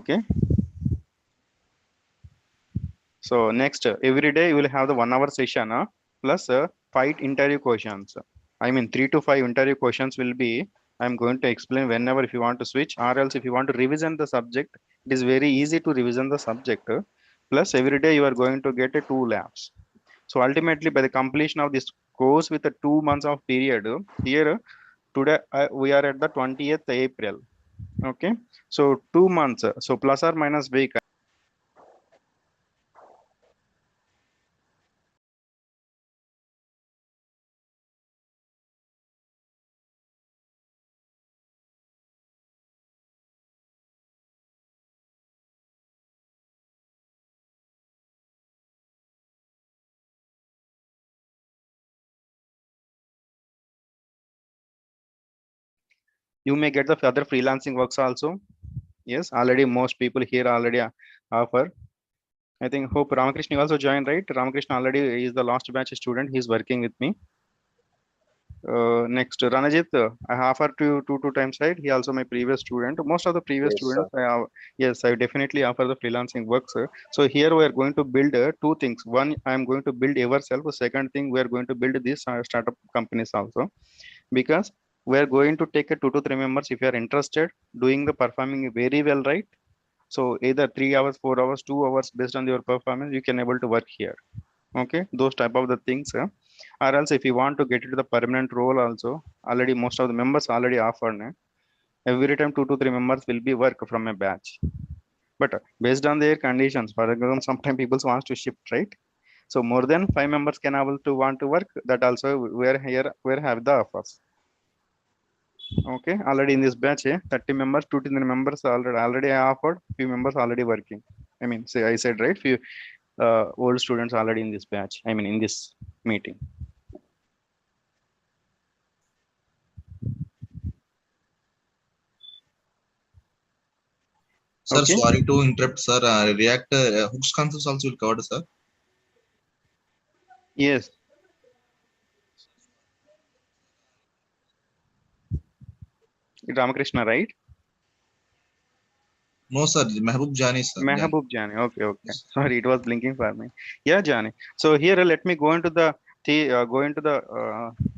Okay. So next, every day you will have the 1 hour session plus 5 interview questions. I mean 3 to 5 interview questions will be. I'm going to explain whenever if you want to switch or else if you want to revision the subject, it is very easy to revision the subject. Plus every day you are going to get a 2 labs. So ultimately by the completion of this course with a 2 months of period, here today we are at the 20th April. Okay. So 2 months. So plus or minus week. You may get the other freelancing works also. Yes, already most people here already offer. I think hope Ramakrishna also joined, right? Ramakrishna already is the last batch student. He's working with me. Next, Ranajit, I offer to two times, right? He also my previous student. Most of the previous Yes, sir. students, yes, I definitely offer the freelancing works. So here we are going to build two things. One, I am going to build yourself. Second thing, we are going to build these startup companies also, because we are going to take a 2 to 3 members if you are interested doing the performing very well, right? So either 3 hours, 4 hours, 2 hours based on your performance, you can able to work here. Okay, those type of the things. Or else if you want to get into the permanent role also, already most of the members already offered. Every time 2 to 3 members will be work from a batch. But based on their conditions, for example, sometimes people wants to shift, right? So more than 5 members can able to want to work. That also we're here, we have the offers. Okay, already in this batch, 30 members, 2 to 3 members already I offered. Few members already working. I mean, say I said right, few old students already in this batch. I mean, in this meeting. Sir, Okay. sorry to interrupt, sir. React hooks concepts also will cover, sir. Yes, Ramakrishna, right? No, sir. Mehboob Jani, sir. Jani. Mehabub Jani. Okay, okay. Yes. Sorry, it was blinking for me. Yeah, Jani. So here, let me go into the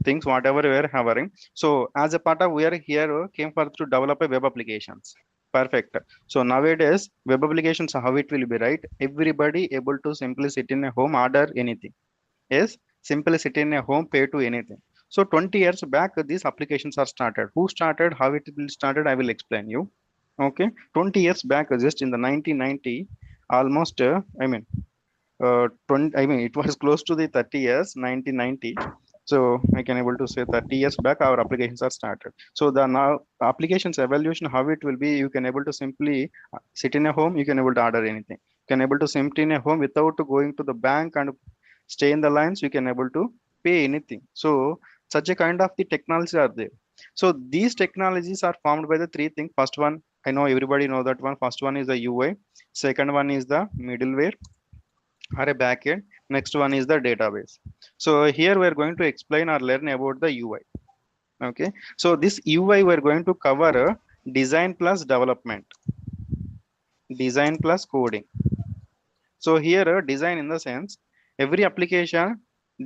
things whatever we are covering. So as a part of we are here came for to develop a web applications. Perfect. So nowadays web applications how it will be, right? Everybody able to simply sit in a home, order anything. Yes, simply sit in a home, pay to anything. So 20 years back, these applications are started. Who started? How it will started? I will explain you. Okay, 20 years back, just in the 1990, almost, I mean, it was close to the 30 years, 1990. So I can able to say 30 years back, our applications are started. So the now applications evaluation, how it will be, you can able to simply sit in a home, you can able to order anything. You can able to sit in a home without going to the bank and stay in the lines, you can able to pay anything. So such a kind of the technologies are there. So these technologies are formed by the three things. First one, I know everybody know that one. First one is the UI. Second one is the middleware or a backend. Next one is the database. So here we are going to explain or learn about the UI. Okay. So this UI we are going to cover design plus development, design plus coding. So here design in the sense every application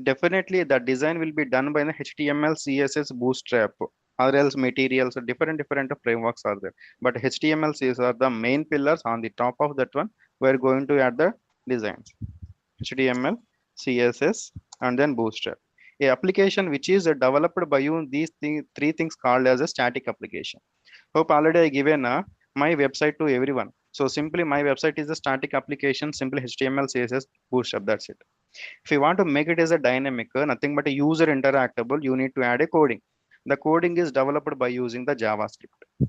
definitely the design will be done by the HTML, CSS, Bootstrap, or else materials, different frameworks are there. But HTML, CSS are the main pillars. On the top of that one, we're going to add the designs. HTML, CSS, and then Bootstrap. A application which is developed by you, three things called as a static application. Hope already I given my website to everyone. So simply my website is a static application, simply HTML, CSS, Bootstrap. That's it. If you want to make it as a dynamic, nothing but a user interactable, you need to add a coding. The coding is developed by using the JavaScript.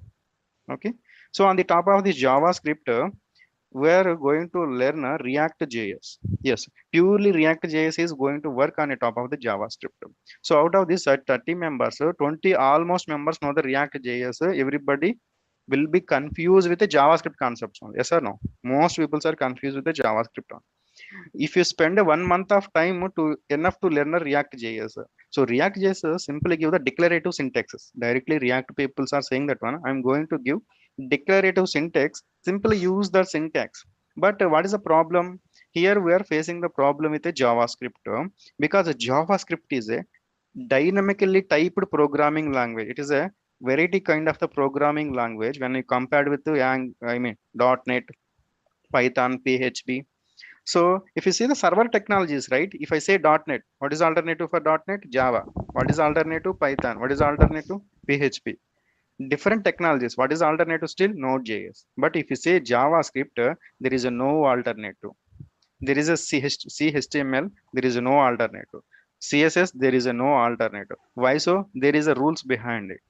Okay. So on the top of this JavaScript, we are going to learn React.js. Yes, purely React.js is going to work on the top of the JavaScript. So out of this 30 members, 20 almost members know the React.js. Everybody will be confused with the JavaScript concepts. Yes or no? Most people are confused with the JavaScript. If you spend a 1 month of time to enough to learn a React.js, so React.js simply give the declarative syntaxes. Directly React people are saying that one. I'm going to give declarative syntax, simply use the syntax. But what is the problem? Here we are facing the problem with a JavaScript because a JavaScript is a dynamically typed programming language. It is a variety kind of the programming language when you compared with the .NET, Python, PHP. So if you see the server technologies, right? If I say .NET, what is alternative for .NET? Java. What is alternative? Python. What is alternative? PHP. Different technologies. What is alternative still? Node.js. But if you say JavaScript, there is a no alternative. There is a CHTML, there is no alternative. CSS, there is a no alternative. Why so? There is a rules behind it.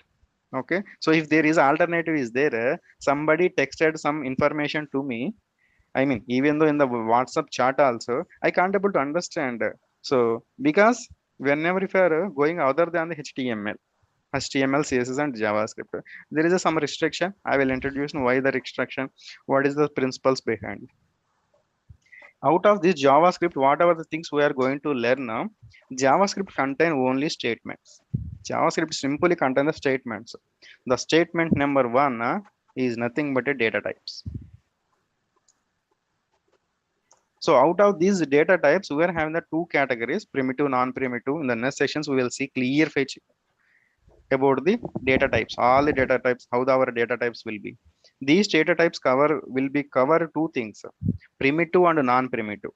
Okay. So if there is alternative is there, somebody texted some information to me. I mean, even though in the WhatsApp chat also, I can't able to understand. So because whenever if you are going other than the HTML, CSS, and JavaScript, there is a some restriction. I will introduce why the restriction, what is the principles behind. Out of this JavaScript, whatever the things we are going to learn now, JavaScript contain only statements. JavaScript simply contain the statements. The statement number one is nothing but a data types. So out of these data types, we are having the two categories, primitive, non-primitive. In the next sessions, we will see clear fetch about the data types, all the data types, how our data types will be. These data types will be cover two things, primitive and non-primitive.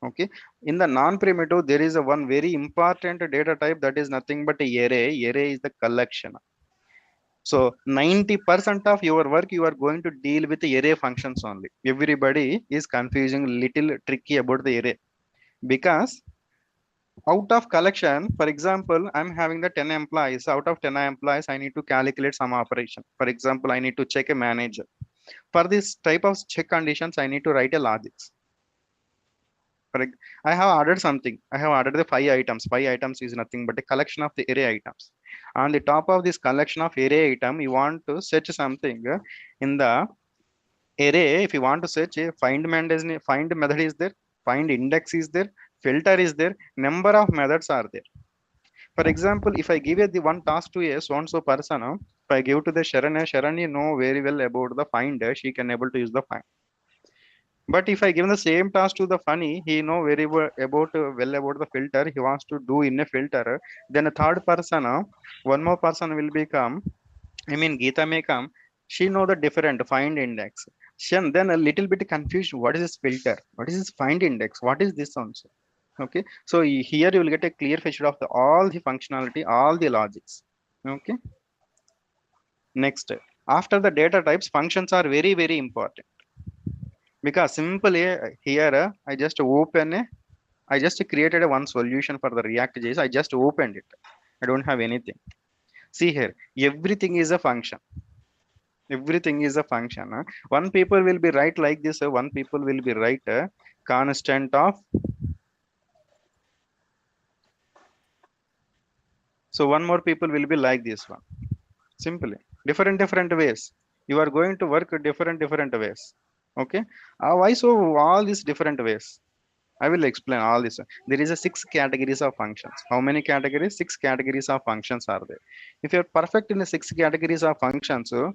Okay, in the non-primitive, there is a one very important data type that is nothing but a array. Array is the collection. So 90% of your work you are going to deal with the array functions only. Everybody is confusing little tricky about the array because out of collection, for example, I'm having the 10 employees. Out of 10 employees, I need to calculate some operation. For example, I need to check a manager. For this type of check conditions, I need to write a logics. I have ordered something. I have ordered the 5 items. 5 items is nothing but a collection of the array items. On the top of this collection of array item, you want to search something in the array. If you want to search a find method is there, find index is there, filter is there, number of methods are there. For example, if I give the one task to a so and so person, if I give to the Sharan know very well about the find, she can able to use the find. But if I give the same task to the funny, he know very well about the filter. He wants to do in a filter. Then a third person, one more person will become. I mean, Geeta may come. She know the different find index. Then a little bit confused. What is this filter? What is this find index? What is this also? Okay. So here you will get a clear picture of all the functionality, all the logics. Okay. Next, after the data types, functions are very, very important. Because simply here I just created one solution for the React.js. I just opened it. I don't have anything. See here, everything is a function. Everything is a function. One people will be write like this. One people will be write constant of. So one more people will be like this one. Simply different ways. You are going to work different ways. Okay. Why so all these different ways? I will explain all this. There is a 6 categories of functions. How many categories? 6 categories of functions are there. If you're perfect in the 6 categories of functions, so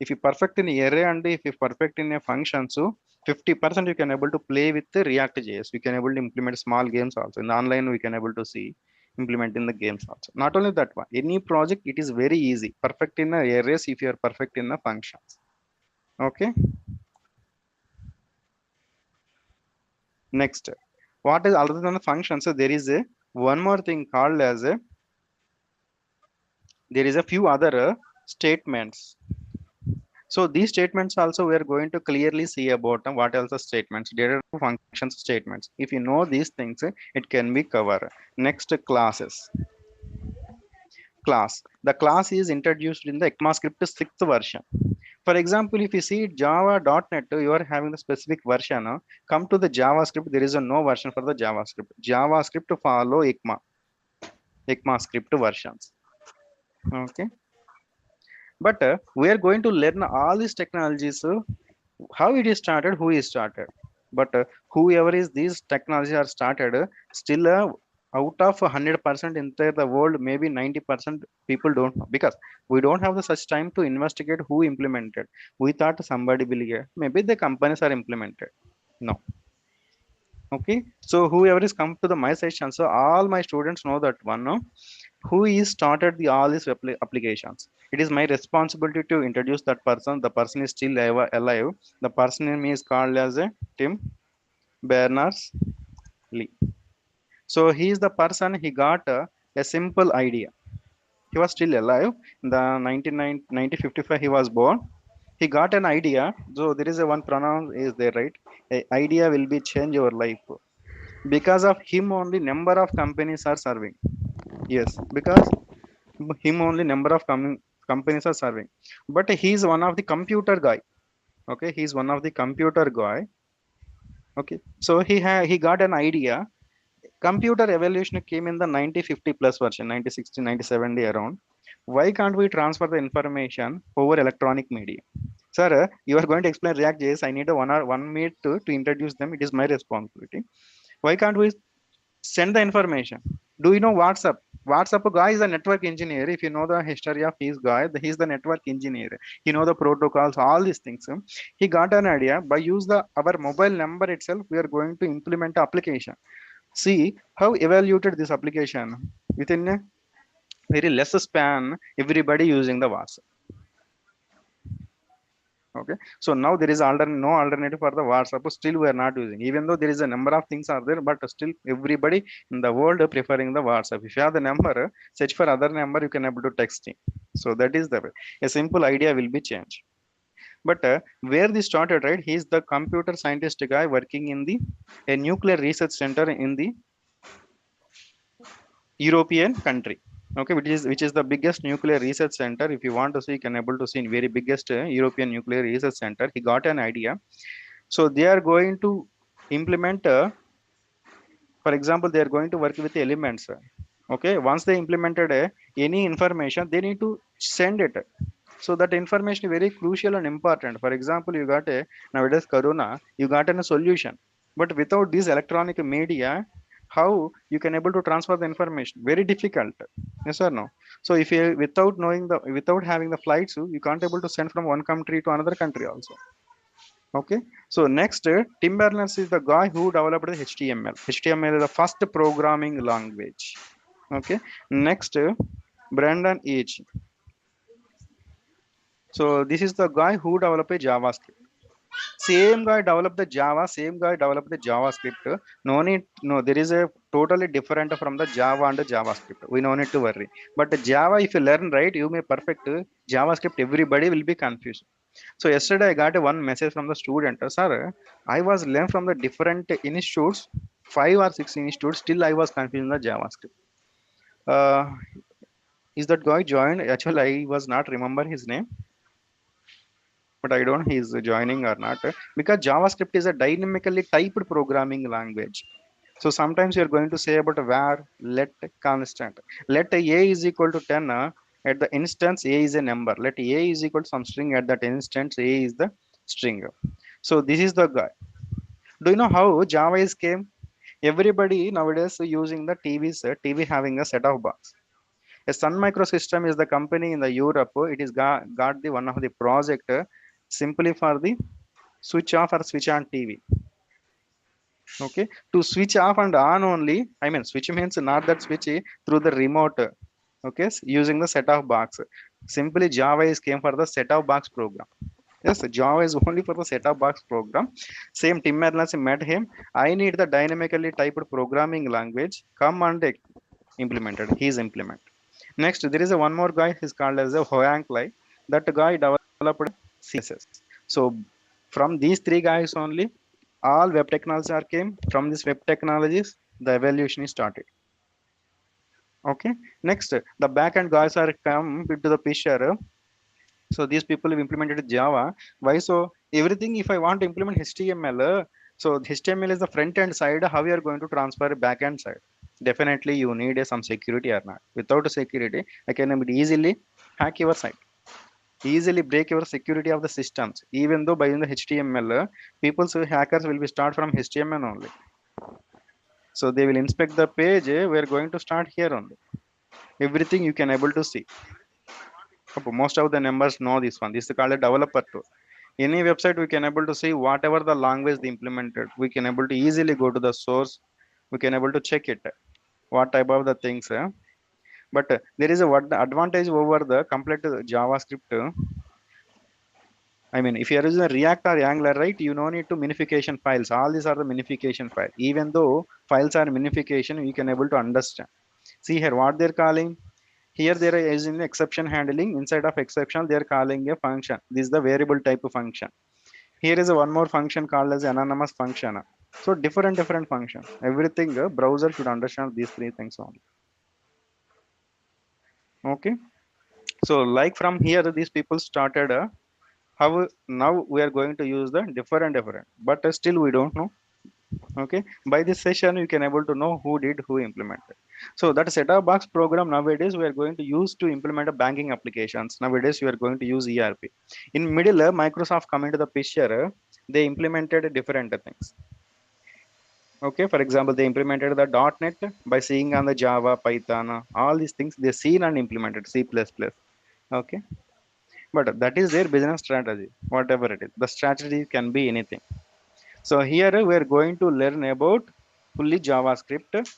if you perfect in array and if you perfect in a function, so 50% you can able to play with the React.js. We can able to implement small games also. In the online, we can able to see implementing the games also. Not only that one, any project, it is very easy. Perfect in the arrays if you are perfect in the functions. Okay. Next, what is other than the function? So there is a one more thing called as a there is a few other statements. So these statements also we are going to clearly see about what else are statements, data functions statements. If you know these things, it can be covered. Next, classes. Class. The class is introduced in the Ecmascript 6th version. For example, if you see Java.NET, you are having the specific version. Come to the JavaScript, there is a no version for the JavaScript. JavaScript follow Ecmascript versions. Okay. But we are going to learn all these technologies, how it is started, who is started. But whoever is these technologies are started, still out of 100% entire the world, maybe 90% people don't know, because we don't have the such time to investigate who implemented. We thought somebody will get, maybe the companies are implemented. No. Okay, so whoever is come to the my session, so all my students know that one, no? Who is started the all these applications. It is my responsibility to introduce that person. The person is still alive. The person name is called as a Tim Berners-Lee. So he is the person, he got a simple idea. He was still alive in the 1955 he was born. He got an idea. So there is a one pronoun is there, right? A idea will be change your life. Because of him only number of companies are serving. Yes, because him only number of companies are serving. But he is one of the computer guy. Okay, he is one of the computer guy. Okay, so he got an idea. Computer evolution came in the 1950 plus version, 1960, 1970 around. Why can't we transfer the information over electronic media? Sir, you are going to explain React JS. I need a 1 minute to introduce them. It is my responsibility. Why can't we send the information? Do you know WhatsApp? WhatsApp guy is a network engineer. If you know the history of his guy, he's the network engineer. He know the protocols, all these things. He got an idea by use the our mobile number itself. We are going to implement the application. See how evaluated this application within a very less span. Everybody using the WhatsApp. Okay, so now there is no alternative for the WhatsApp. Still, we are not using, even though there is a number of things are there, but still everybody in the world are preferring the WhatsApp. If you have the number, search for other number, you can able to text him. So that is the way. A simple idea will be changed. But where this started, right? He is the computer scientist guy working in the a nuclear research center in the European country. Okay, which is the biggest nuclear research center. If you want to see, you can able to see in very biggest European nuclear research center. He got an idea. So they are going to implement, for example, they are going to work with the elements. Okay, once they implemented any information, they need to send it. So that information is very crucial and important. For example, you got a nowadays Corona, you got a solution, but without this electronic media, how you can able to transfer the information? Very difficult. Yes or no? So if you without having the flights, you can't able to send from one country to another country also. Okay, so next, Tim Berners is the guy who developed the HTML. HTML is the first programming language. Okay, next, Brandon H. So this is the guy who developed a JavaScript. Same guy developed the Java, same guy developed the JavaScript. No need, no, there is a totally different from the Java and the JavaScript. We no need to worry. But the Java, if you learn right, you may perfect JavaScript. Everybody will be confused. So yesterday I got one message from the student. Sir, I was learned from the different institutes, 5 or 6 institutes. Still, I was confused in the JavaScript. Uh, is that guy joined? Actually, I was not remember his name, but I don't know he is joining or not, because JavaScript is a dynamically typed programming language. So sometimes you're going to say about var let constant. Let a is equal to 10. At the instance, a is a number. Let a is equal to some string. At that instance, a is the string. So this is the guy. Do you know how Java is came? Everybody nowadays using the TVs, TV having a set of box. A Sun Microsystem is the company in the Europe. It is got the one of the project simply for the switch off or switch on TV. Okay, to switch off and on only. I mean, switch means not that switch through the remote. Okay, using the set of box. Simply Java is came for the set of box program. Yes, Java is only for the set of box program. Same Tim Berners met him. I need the dynamically typed programming language. Come and implemented. He's implement. Next, there is a one more guy. He's called as a Hoang Lai. That guy developed CSS. So from these three guys only, all web technologies are came. From these web technologies, the evolution is started. Okay. Next, the backend guys are come into the picture. So these people have implemented Java. Why so? Everything, if I want to implement HTML, so HTML is the front end side. How you are going to transfer back end side? Definitely, you need some security or not. Without security, I can easily hack your site, easily break your security of the systems. Even though by the HTML, people say hackers will be start from HTML only. So they will inspect the page. We're going to start here only. Everything you can able to see. Most of the members know this one. This is called a developer tool. Any website we can able to see whatever the language they implemented. We can able to easily go to the source. We can able to check it. What type of the things. But there is a what advantage over the complete JavaScript. I mean, if you are using a React or Angular, right, you no need to minification files. All these are the minification file. Even though files are minification, you can able to understand. See here, what they're calling. Here there is in exception handling. Inside of exception, they're calling a function. This is the variable type of function. Here is a one more function called as anonymous function. So different function. Everything browser should understand these three things only. Okay. So like from here, these people started how now we are going to use the different, but still we don't know. Okay, by this session you can able to know who did who implemented. So that set-top box program nowadays we are going to use to implement a banking applications. Nowadays you are going to use ERP. In middle, Microsoft come into the picture. They implemented different things. Okay, for example, they implemented the .NET by seeing on the Java, Python, all these things they seen and implemented C++. Okay, but that is their business strategy. Whatever it is, the strategy can be anything. So here we are going to learn about fully JavaScript,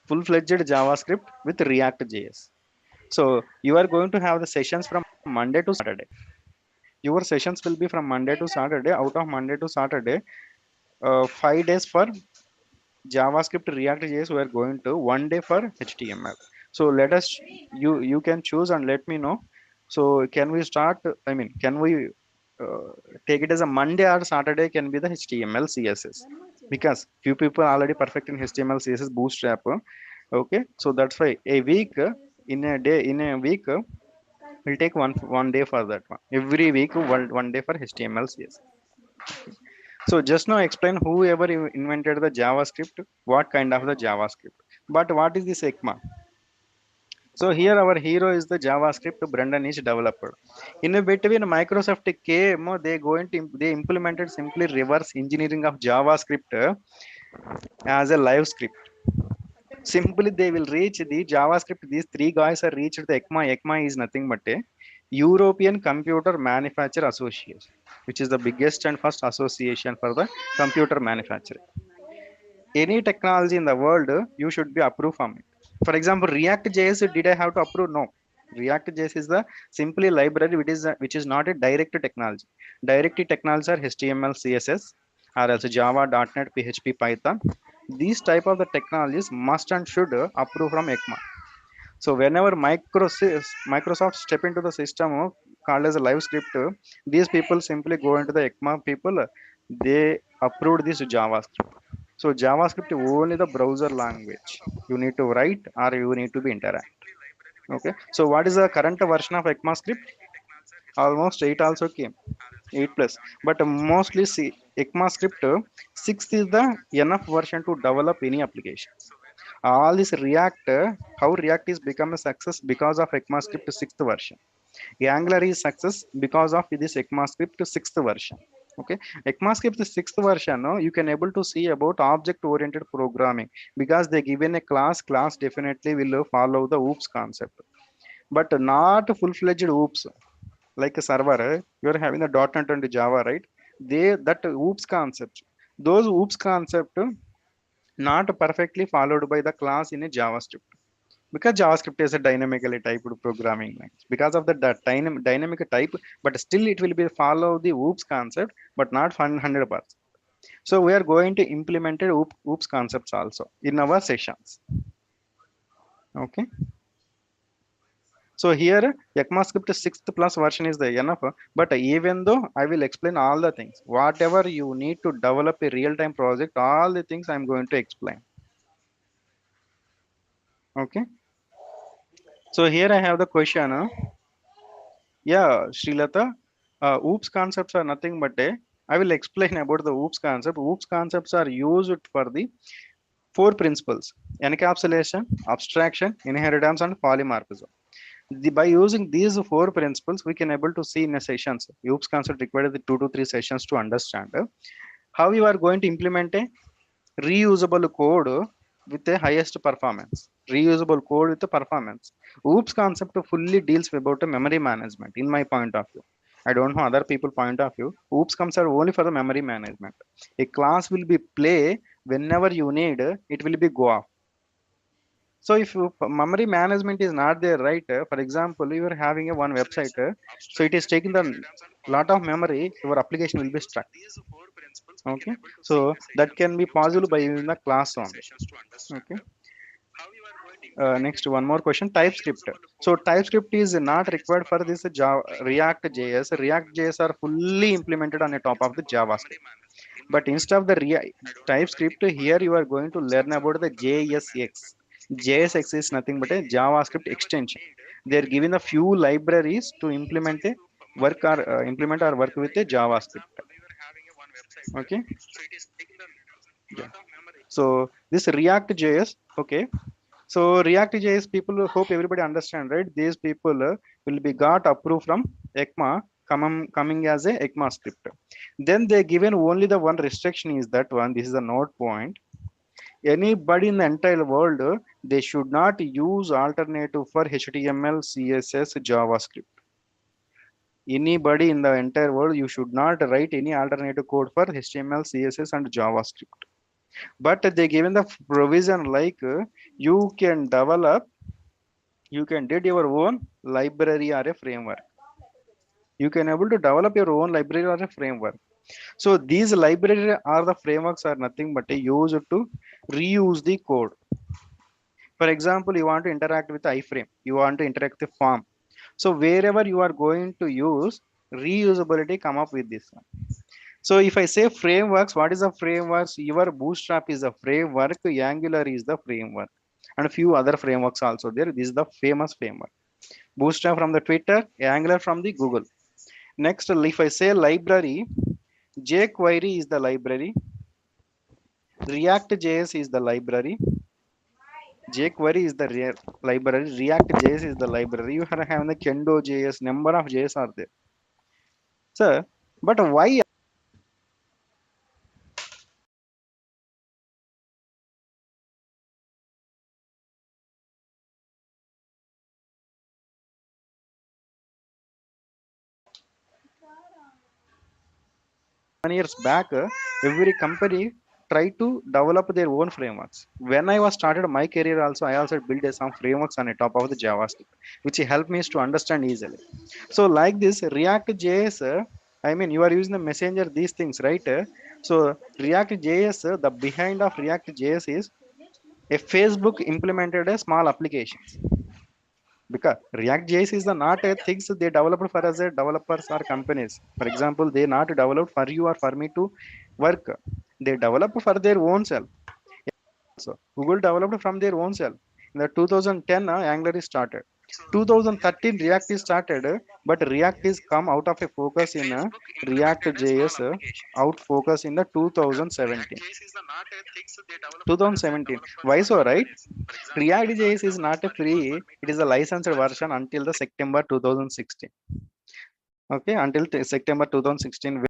full-fledged JavaScript with React.js. So you are going to have the sessions from Monday to Saturday. Your sessions will be from Monday to Saturday. Out of Monday to Saturday, 5 days for JavaScript React.js. We are going to 1 day for HTML. So let us you can choose and let me know. So can we start? I mean, can we uh, take it as a Monday or Saturday? Can be the HTML CSS because few people are already perfect in HTML CSS Bootstrap. Okay, so that's why a week in a week we'll take one day for that one. Every week one day for HTML CSS. So just now explain whoever invented the JavaScript, what kind of the JavaScript. But what is this ECMA? So here our hero is the JavaScript. Brendan is developer. In a between Microsoft came, they implemented simply reverse engineering of JavaScript as a live script. Simply they will reach the JavaScript. These three guys are reached the ECMA. ECMA is nothing but a European Computer Manufacturer Association, which is the biggest and first association for the computer manufacturing. Any technology in the world, you should be approved from it. For example, React.js, did I have to approve? No. React.js is the simply library which is not a direct technology. Direct technologies are HTML, CSS, or also Java, .NET, PHP, Python. These type of the technologies must and should approve from ECMA. So whenever Microsoft step into the system called as a live script, these people simply go into the ECMA people. They approved this JavaScript. So JavaScript only the browser language. You need to write or you need to be interact. Okay. So what is the current version of ECMAScript? Almost 8 also came. 8 plus. But mostly see ECMAScript 6 is the enough version to develop any application. All this React, how React is become a success because of ECMAScript 6th version. Angular is success because of this ECMAScript 6th version. Okay, ECMAScript 6th version, no, you can able to see about object-oriented programming because they given a class definitely will follow the OOPS concept, but not full-fledged OOPS like a server. You are having the .NET and Java, right? That OOPS concept, those OOPS concept not perfectly followed by the class in a JavaScript because JavaScript is a dynamically typed programming language. Because of that dynamic type, but still it will be follow the OOPS concept, but not 100%. So we are going to implement OOPS concepts also in our sessions. Okay. So here ECMAScript 6th plus version is the enough, but even though I will explain all the things, whatever you need to develop a real-time project, all the things I'm going to explain. Okay. So here I have the question. Yeah, Srilata, OOPS concepts are nothing but I will explain about the OOPS concept. OOPS concepts are used for the four principles: encapsulation, abstraction, inheritance, and polymorphism. By using these four principles, we can able to see in a sessions. OOPS concept required the 2 to 3 sessions to understand how you are going to implement a reusable code with the highest performance, reusable code with the performance. Oops concept fully deals about the memory management in my point of view. I don't know other people point of view. Oops comes are only for the memory management. A class will be play whenever you need, it will be go off. So if memory management is not there, right? For example, you are having a one website, so it is taking the lot of memory, your application will be stuck. Okay, so that can be possible by using the class only. Okay. Next, one more question. TypeScript. So TypeScript is not required for this Java, React JS. React JS are fully implemented on the top of the JavaScript. But instead of the TypeScript, here you are going to learn about the JSX. JSX is nothing but a JavaScript extension. They are giving a few libraries to implement a work or implement or work with a JavaScript. Okay. Yeah. So this React JS, okay. So React JS people hope everybody understand, right? These people will be got approved from coming as a Ecmascript. Then they given only the one restriction is that one. This is a note point. Anybody in the entire world, they should not use alternative for HTML, CSS, JavaScript. Anybody in the entire world, you should not write any alternative code for HTML, CSS, and JavaScript. But they given the provision like you can develop, you can did your own library or a framework. You can able to develop your own library or a framework. So these library or the frameworks are nothing but a use to reuse the code. For example, you want to interact with iframe, you want to interact with form. So wherever you are going to use reusability, come up with this one. So if I say frameworks, what is the frameworks? Your Bootstrap is the framework, Angular is the framework, and a few other frameworks also there. This is the famous framework. Bootstrap from the Twitter, Angular from the Google. Next, if I say library, jQuery is the library, React.js is the library, jQuery is the library, React.js is the library. You have the Kendo.js, number of JS are there. Sir, but why years back, every company try to develop their own frameworks. When I was started my career also, I also built some frameworks on the top of the JavaScript, which helped me to understand easily. So like this React JS, I mean you are using the messenger, these things, right? So React JS, the behind of React JS is a Facebook implemented a small applications, because React JS is the not a things they developed for as a developers or companies. For example, they not developed for you or for me to work. They develop for their own self. So Google developed from their own self. In the 2010, Angular is started. 2013 React is started, but React is come out of a focus in React JS, out focus in the 2017. 2017. Why so, right? React JS is not a free, it is a licensed version until the September 2016. Okay, until September 2016.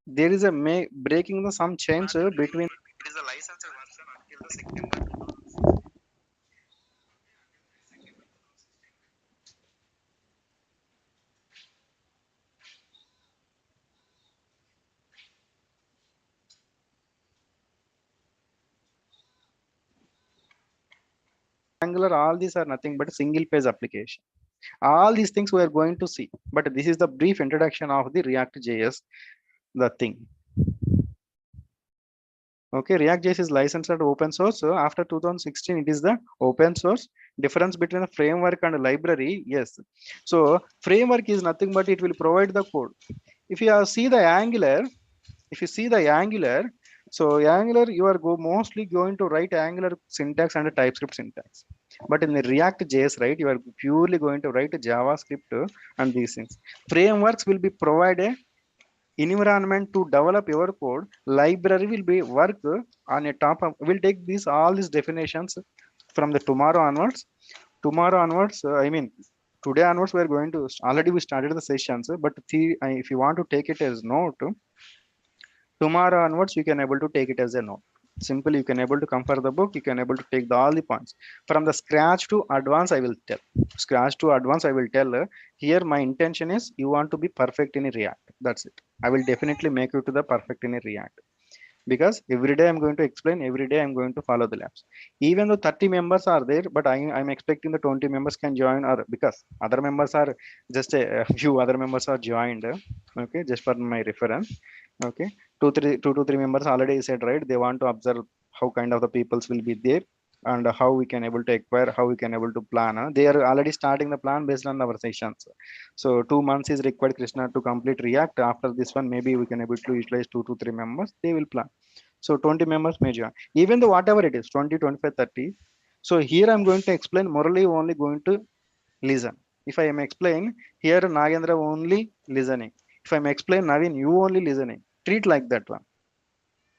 There is a breaking the some change between Angular. All these are nothing but single page application. All these things we are going to see, but this is the brief introduction of the React JS, the thing. Okay, React JS is licensed and open source. So after 2016, it is the open source. Difference between the framework and library, yes. So framework is nothing but it will provide the code. If you see the Angular, if you see the Angular, so Angular, you are mostly going to write Angular syntax and TypeScript syntax. But in the React JS, right, you are purely going to write JavaScript and these things. Frameworks will be provided environment to develop your code. Library will be work on a top of, will take these all these definitions from the tomorrow onwards, I mean, today onwards, we are going to already we started the sessions, but if you want to take it as note, tomorrow onwards you can able to take it as a note. Simply, you can able to come for the book. You can able to take all the points from the scratch to advance. I will tell scratch to advance. I will tell here. My intention is you want to be perfect in a React. That's it. I will definitely make you to the perfect in a React, because every day I'm going to explain, every day I'm going to follow the labs. Even though 30 members are there, but I'm expecting the 20 members can join, or because other members are just a few other members are joined. Okay, just for my reference. Okay, two to three members already said, right, they want to observe how kind of the peoples will be there, and how we can able to acquire, how we can able to plan. They are already starting the plan based on our sessions. So 2 months is required, Krishna, to complete React. After this one, maybe we can able to utilize 2 to 3 members. They will plan. So 20 members may join. Even though whatever it is, 20, 25, 30. So here I'm going to explain, morally only going to listen. If I am explain, here Nagendra only listening. If I'm explain, Navin, you only listening. Treat like that one.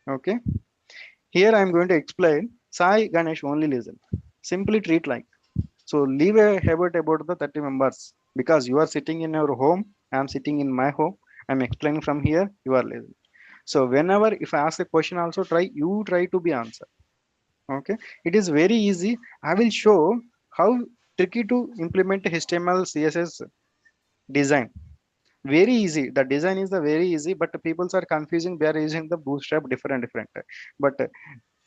Okay. Here I'm going to explain, Sai Ganesh only listen. Simply treat like. So leave a habit about the 30 members, because you are sitting in your home. I'm sitting in my home. I'm explaining from here. You are listening. So whenever if I ask a question, also try to be answer. Okay, it is very easy. I will show how tricky to implement HTML CSS design. Very easy. The design is the very easy, but the peoples are confusing. They are using the bootstrap different. But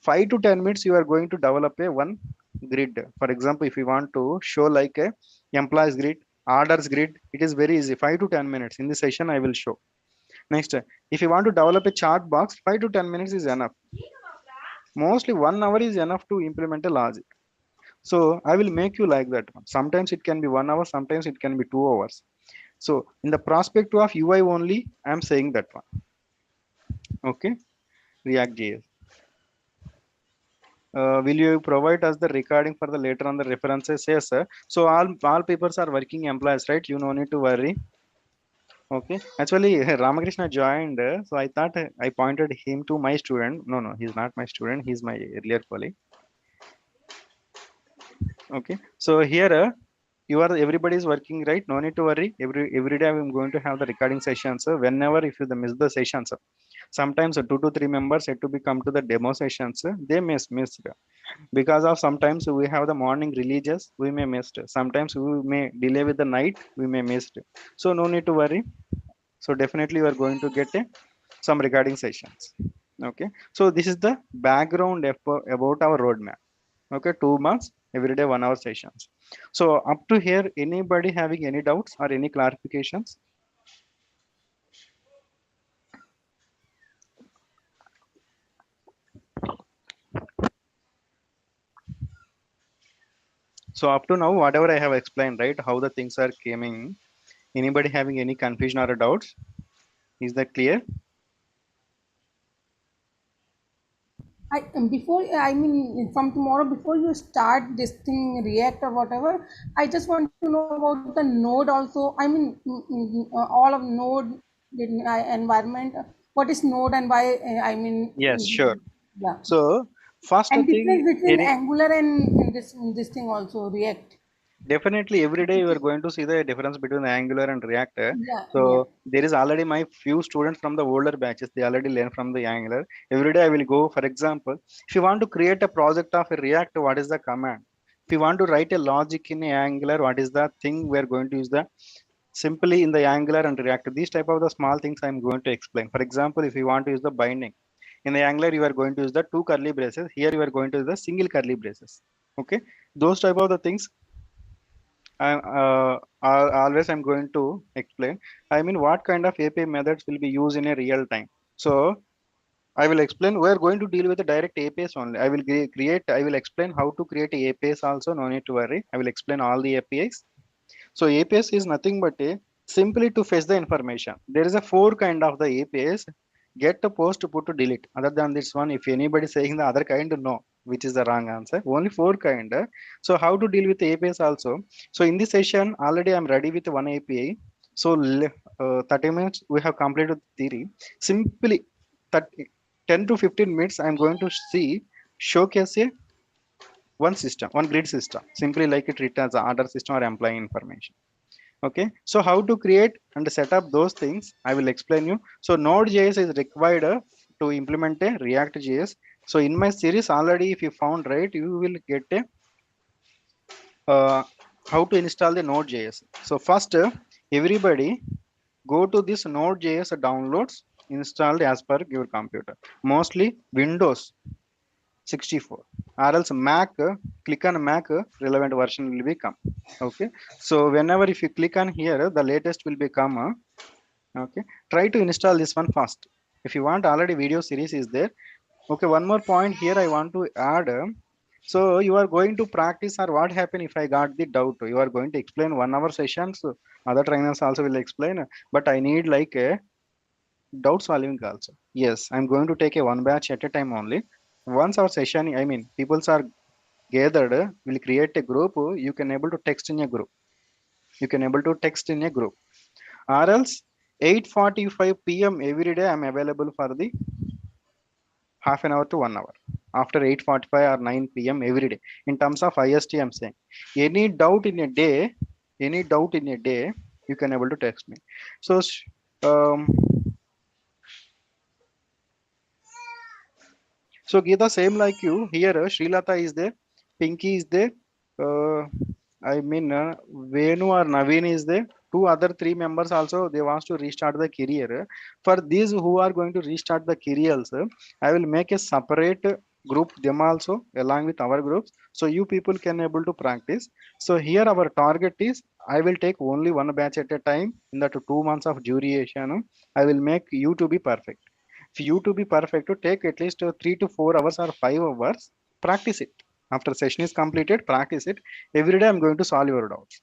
5 to 10 minutes, you are going to develop a one grid. For example, if you want to show like a employees grid, orders grid, it is very easy. 5 to 10 minutes in this session, I will show. Next, if you want to develop a chart box, 5 to 10 minutes is enough. Mostly 1 hour is enough to implement a logic. So I will make you like that. Sometimes it can be 1 hour, sometimes it can be 2 hours. So in the perspective of UI only, I am saying that one. Okay, React JS. Will you provide us the recording for the later on the references? Yes, sir. So all papers are working employees, right? You no need to worry. Okay. Actually, Ramakrishna joined, so I thought I pointed him to my student. No, he's not my student. He's my earlier colleague. Okay. So here you are everybody is working, right? No need to worry. Every day I'm going to have the recording sessions. Whenever if you miss the sessions, sometimes 2 to 3 members had to be come to the demo sessions. They miss because of sometimes we have the morning releases. We may miss. Sometimes we may delay with the night. We may miss. So no need to worry. So definitely you are going to get some recording sessions. Okay. So this is the background about our roadmap. Okay, 2 months, every day 1 hour sessions. So up to here, anybody having any doubts or any clarifications? So up to now, whatever I have explained, right, how the things are coming. Anybody having any confusion or doubts? Is that clear? Before, I mean, from tomorrow, before you start this thing, React or whatever, I just want to know about the Node also. I mean, all of Node environment. What is Node and why? I mean, Yes, sure. yeah, So first and thing, difference between any Angular and this thing also React. definitely every day you are going to see the difference between Angular and React. Yeah, yeah. So there is already my few students from the older batches. They already learn from the Angular. Every day I will go. For example, if you want to create a project of a React, what is the command? If you want to write a logic in a Angular, what is the thing we are going to use the simply in the Angular and React? These type of the small things I'm going to explain. For example, if you want to use the binding in the Angular, you are going to use the two curly braces. Here you are going to use the single curly braces. Okay, those type of the things always I'm going to explain. I mean, what kind of API methods will be used in a real time. So I will explain. We're going to deal with the direct APIs only. I will explain how to create APIs also. No need to worry. I will explain all the APIs. So APIs is nothing but a simply to fetch the information. There is a four kind of the APIs: get, to post, to put, to delete. Other than this one, if anybody saying the other kind, no, which is the wrong answer. Only four kind. So how to deal with the APIs also. So in this session, already I'm ready with one API. So 30 minutes we have completed the theory. Simply 30, 10 to 15 minutes, I'm going to see showcase a one system, one grid system, simply like it returns the order system or employee information. Okay, so how to create and set up those things, I will explain you. So Node.js is required to implement a React.js. So in my series already, if you found right, you will get a how to install the Node.js. So first, everybody go to this Node.js downloads installed as per your computer. Mostly Windows 64 or else Mac, click on Mac, relevant version will become. Okay, so whenever if you click on here, the latest will become. Okay, try to install this one first. If you want, already video series is there. Okay, one more point here I want to add. So you are going to practice, or what happened if I got the doubt? You are going to explain 1 hour sessions. Other trainers also will explain, but I need like a doubt solving also. Yes, I'm going to take a one batch at a time only. Once our session, I mean, peoples are gathered, will create a group. You can able to text in a group. You can able to text in a group, or else 8:45 p.m. every day I'm available for the half an hour to 1 hour after 8:45 or 9 p.m. every day. In terms of IST, I'm saying any doubt in a day, any doubt in a day, you can able to text me. So um, so Geeta, same like you here. Srilata is there, Pinky is there. Uh, I mean, Venu or Naveen is there. Two other three members also they wants to restart the career. For these who are going to restart the careers, I will make a separate group them also along with our groups. So you people can able to practice. So here our target is I will take only one batch at a time in that 2 months of duration. I will make you to be perfect. For you to be perfect, to take at least 3 to 4 hours or 5 hours, practice it. After session is completed, practice it. Every day I'm going to solve your doubts.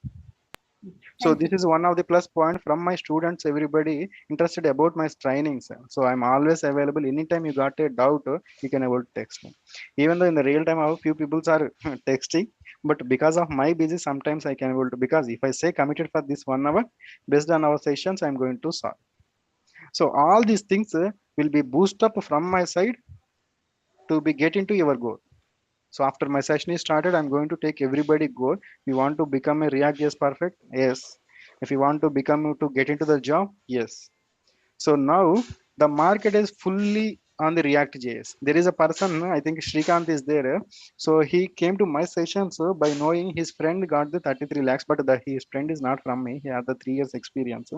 So Thank this you. is one of the plus point from my students, everybody interested about my trainings. So I'm always available. Anytime you got a doubt, you can able to text me. Even though in the real time, a few people are texting, but because of my busy, sometimes I can able to, because if I say committed for this 1 hour, based on our sessions, I'm going to solve. So all these things will be boost up from my side to be get into your goal. So after my session is started, I'm going to take everybody goal. You want to become a React.js perfect? Yes. If you want to become to get into the job, yes. So now the market is fully on the React.js. There is a person, I think Shrikant is there. So he came to my session so by knowing his friend got the 33 lakhs, but his friend is not from me. He had the 3 years experience.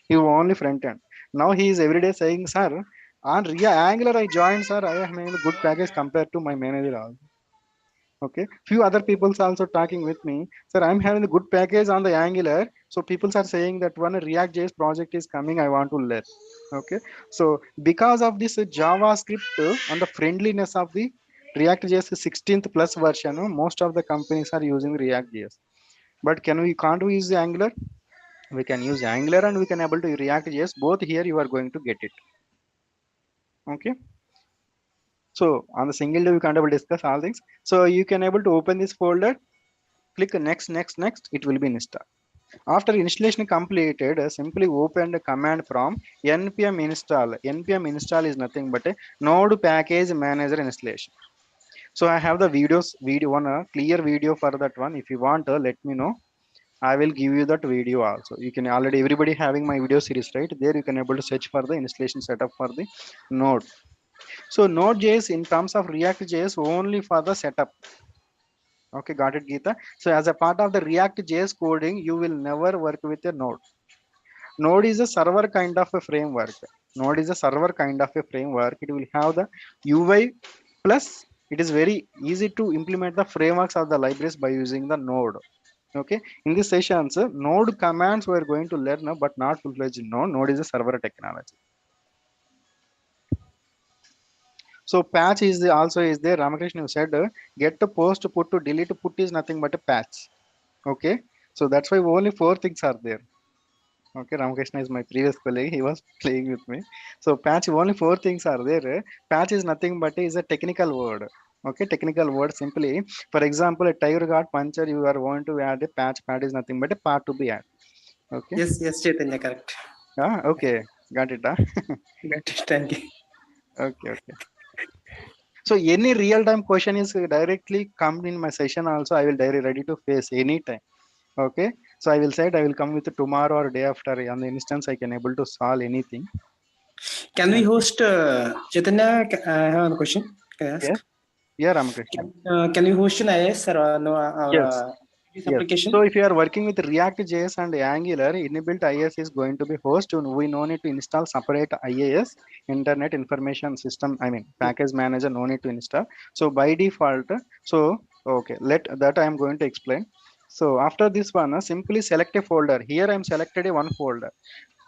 He only front end. Now he is every day saying, sir, on Angular I joined, sir. I have made a good package compared to my manager also. Okay, few other people's also talking with me, sir, I'm having a good package on the Angular, so people are saying that one React.js project is coming, I want to learn. Okay, so because of this JavaScript and the friendliness of the React.js 16th plus version, most of the companies are using React.js. But can't we use the Angular? We can use Angular and we can able to React.js. Both here you are going to get it. Okay, so on the single day we can't able to discuss all things. So you can able to open this folder, click next, it will be installed. After installation completed, simply open the command prompt npm install. Npm install is nothing but a node package manager installation. So I have the video one clear video for that one. If you want, let me know. I will give you that video also. You can already everybody having my video series right there. You can able to search for the installation setup for the node. So Node.js in terms of React.js only for the setup. Okay, got it, Geeta. So as a part of the React.js coding, you will never work with a node. Node is a server kind of a framework. Node is a server kind of a framework. It will have the UI plus it is very easy to implement the frameworks of the libraries by using the node. Okay, in this sessions, node commands we are going to learn, but not full-fledged node. Node is a server technology. So patch is also is there. Ramakrishna said get the post, put to delete, put is nothing but a patch. Okay, so that's why only 4 things are there. Okay, Ramakrishna is my previous colleague. He was playing with me. So patch only 4 things are there. Patch is nothing but is a technical word. Okay, technical word simply. For example, a tire got puncture. You are going to add a patch. Patch is nothing but a part to be added. Okay. Yes, Chaitanya, correct. Okay, got it. Got it. Thank you. Okay. So So any real-time question is directly come in my session also. I will directly ready to face anytime. Okay. So I will say it, I will come with tomorrow or day after on the instance I can able to solve anything. Can we host Chaitanya? I have a question. Can I ask? Yes. Yeah, Ramakrishna. Can you host an IS or no? Yes. This Yes. application. So if you are working with React JS and Angular, inbuilt IIS is going to be host. We no need to install separate IIS, Internet Information System. I mean, package manager, no need to install. So by default, so okay, let that I am going to explain. So after this one, simply select a folder. Here I am selected a one folder.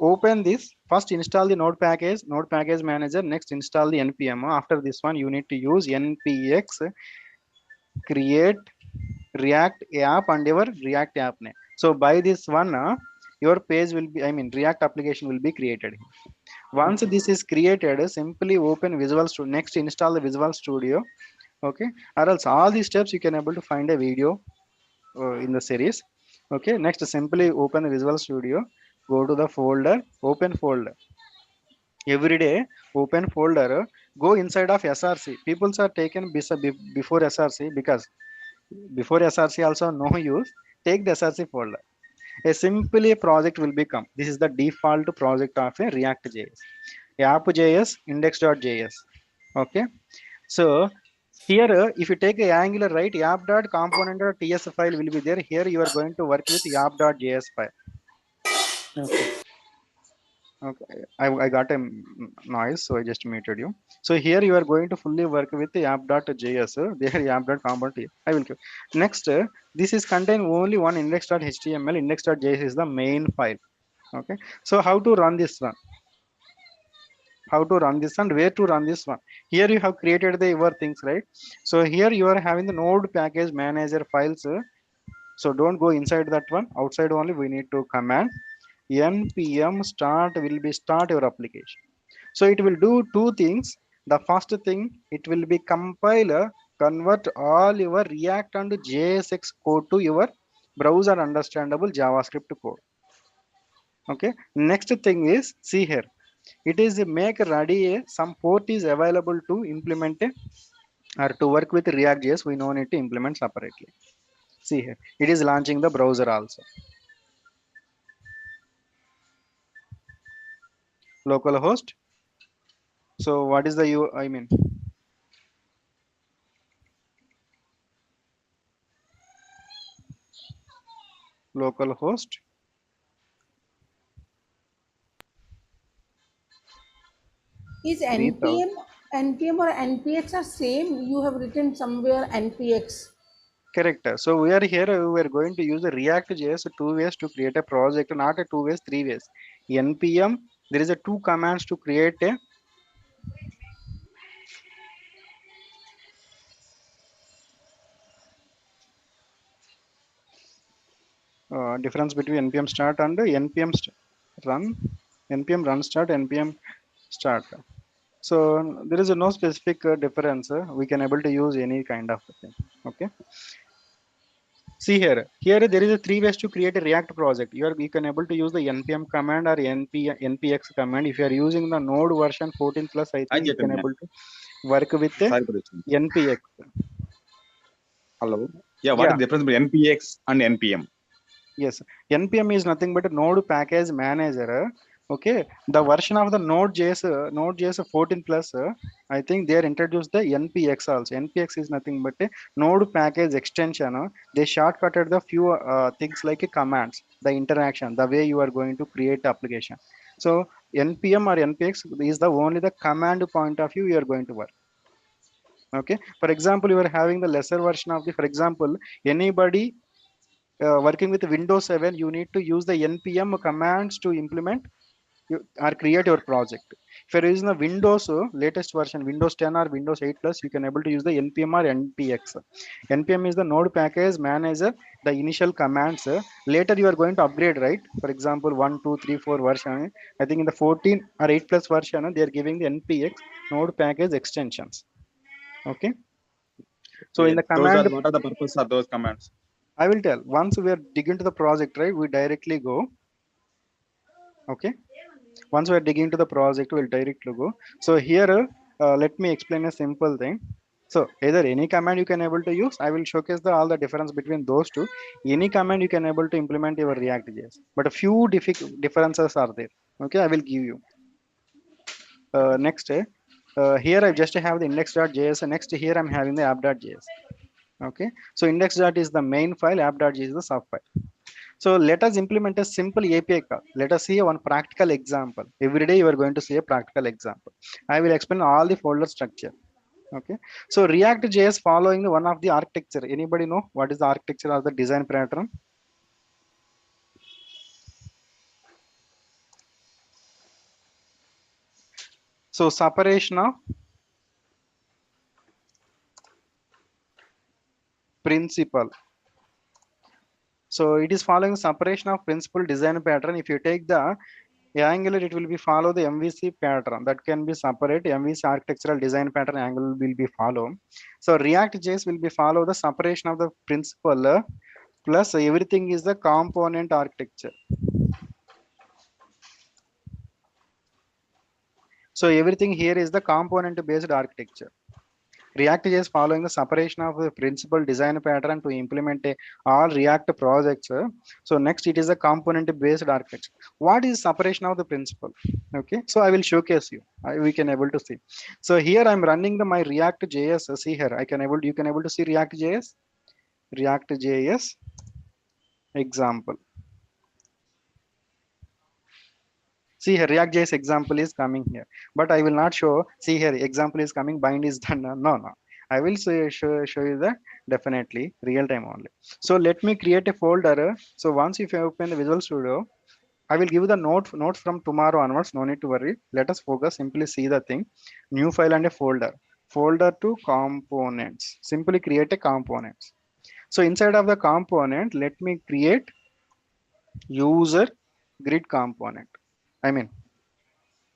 Open this. First install the Node package manager. Next install the npm. After this one, you need to use npx create React app and your React app name. So by this one, your page will be, I mean, React application will be created. Once this is created, simply open Visual Studio. Next, install the Visual Studio. Okay, or else all these steps you can able to find a video in the series. Okay, next simply open the Visual Studio. Go to the folder, open folder. Every day, open folder. Go inside of SRC. People are taken before SRC because before SRC also no use. Take the SRC folder. A simply project will become. This is the default project of a React.js. App.js, index.js. Okay. So here, if you take a Angular, right, app.component.ts file will be there. Here you are going to work with app.js file. Okay. Okay, I got a noise, so I just muted you. So here you are going to fully work with the app.js. There app.component. I will. Next, this is contain only one index.html. Index.js is the main file. Okay. So how to run this one? How to run this and where to run this one? Here you have created the your things, right? So here you are having the node package manager files. So don't go inside that one. Outside only we need to command npm start will be start your application. So it will do two things. The first thing, it will be compiler, convert all your React and JSX code to your browser understandable JavaScript code. Okay. Next thing is, see here, it is make ready some port is available to implement or to work with React.js. We no need to implement separately. See here, it is launching the browser also. Localhost. So what is the I mean localhost. Is 3000. NPM or NPX are same? You have written somewhere NPX. Correct. So we are here. We are going to use the React.js two ways to create a project, not a two ways, three ways. npm. There is a two commands to create a difference between npm start and npm run, npm run start, npm start. So there is no specific difference. We can able to use any kind of thing. Okay. See here. Here there is a three ways to create a React project. You can able to use the npm command or npx command. If you are using the Node version 14 plus, I think you can able to work with the Sorry for this. npx. Hello. Yeah, what Yeah. is the difference between NPX and NPM? Yes. npm is nothing but a Node package manager. Okay. The version of the Node.js 14 plus, I think they are introduced the npx also. Npx is nothing but a Node package extension. They shortcutted the few things like commands, the interaction, the way you are going to create the application. So npm or npx is the only the command point of view you are going to work. Okay. For example, you are having the lesser version of the, for example, anybody working with Windows 7, you need to use the npm commands to implement or create your project. If you're using the Windows latest version, Windows 10 or Windows 8 plus, you can able to use the npm or npx. Npm is the Node package manager, the initial commands. Later you are going to upgrade, right? For example, 1, 2, 3, 4 version. I think in the 14 or 8 plus version, they are giving the npx Node package extensions. Okay. So in the command, What are the purpose of those commands? I will tell. Once we are dig into the project, right, we directly go. Okay. Once we are digging into the project, we'll directly go. So here, let me explain a simple thing. So either any command you can able to use. I will showcase all the difference between those two. Any command you can able to implement your React.js, but a few differences are there. Okay, I will give you. Next, here I just have the index.js, and next here I'm having the app.js. Okay, so index.js is the main file, app.js is the sub file. So let us implement a simple API call. Let us see one practical example. Every day you are going to see a practical example. I will explain all the folder structure. Okay, so React.js following one of the architecture. Anybody know what is the architecture or the design pattern? So separation of principal. So it is following separation of principal design pattern. If you take the Angular, it will be follow the MVC pattern that can be separate. MVC architectural design pattern Angular will be follow. So React.js will be follow the separation of the principal plus everything is the component architecture. So everything here is the component based architecture. React.js following the separation of the principal design pattern to implement all React projects. So next it is a component based architecture. What is separation of the principal? Okay, so I will showcase you. We can able to see. So here I'm running my React.js. See here, you can able to see React.js. React.js example. See here, React.js example is coming here, but I will not show. See here, example is coming, bind is done. No. I will show you that definitely real time only. So let me create a folder. So once if you open the Visual Studio, I will give the note from tomorrow onwards. No need to worry. Let us focus. Simply see the thing. New file and a folder. Folder to components. Simply create a components. So inside of the component, let me create user grid component. I mean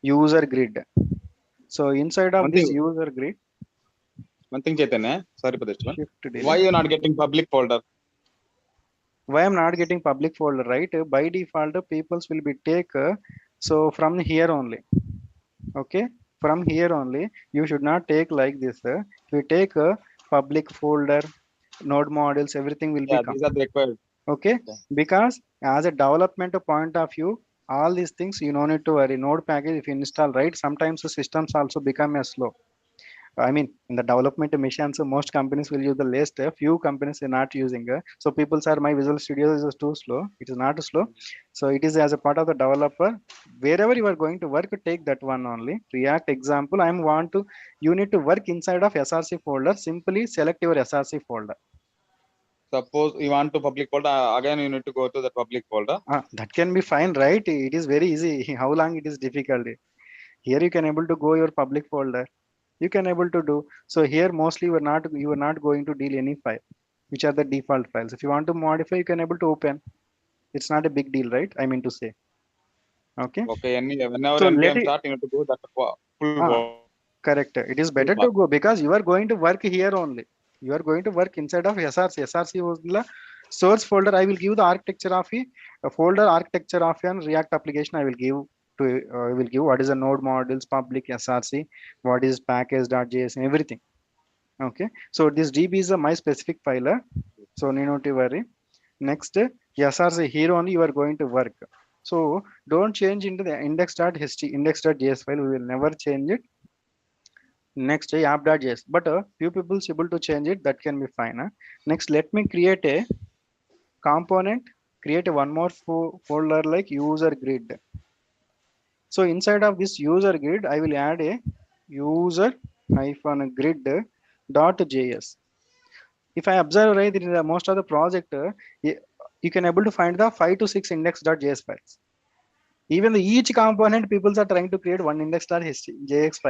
user grid. So inside of this user grid, one thing, Chaitanya, sorry for this one. shift Why you not getting public folder? Why I'm not getting public folder, right? By default, peoples will be take. So from here only, okay? From here only, you should not take like this. If you take a public folder, node models, everything will Yeah, become. these are the required. Okay? Okay. Because as a development point of view, all these things you don't need to worry. Node package, if you install, right? Sometimes the systems also become as slow. I mean, in the development missions, most companies will use the list. A few companies are not using. So people say my Visual Studio is too slow. It is not slow. So it is as a part of the developer. Wherever you are going to work, take that one only. React example. You need to work inside of SRC folder. Simply select your SRC folder. Suppose you want to public folder, again you need to go to the public folder. That can be fine, right? It is very easy. How long it is difficult? Here you can able to go your public folder. You can able to do. So here mostly you are not going to deal any file, which are the default files. If you want to modify, you can able to open. It's not a big deal, right? I mean to say. Okay. Okay, whenever So let NPM it. start, you need to go that full. Correct. It is better to go because you are going to work here only. You are going to work inside of SRC. SRC was the source folder. I will give the architecture of a folder architecture of an React application. I will give what is the node models, public SRC, what is package.js and everything. Okay. So this DB is my specific file. So need not to worry. Next, SRC here only you are going to work. So don't change into the index.js file. We will never change it. Next app.js, but few people is able to change it. That can be fine. Next, let me create a component, create a one more folder like user grid. So inside of this user grid, I will add a user -grid .js. If I observe right, in the most of the project, you can able to find the 5 to 6 index.js files. Even each component, people are trying to create one index.js file.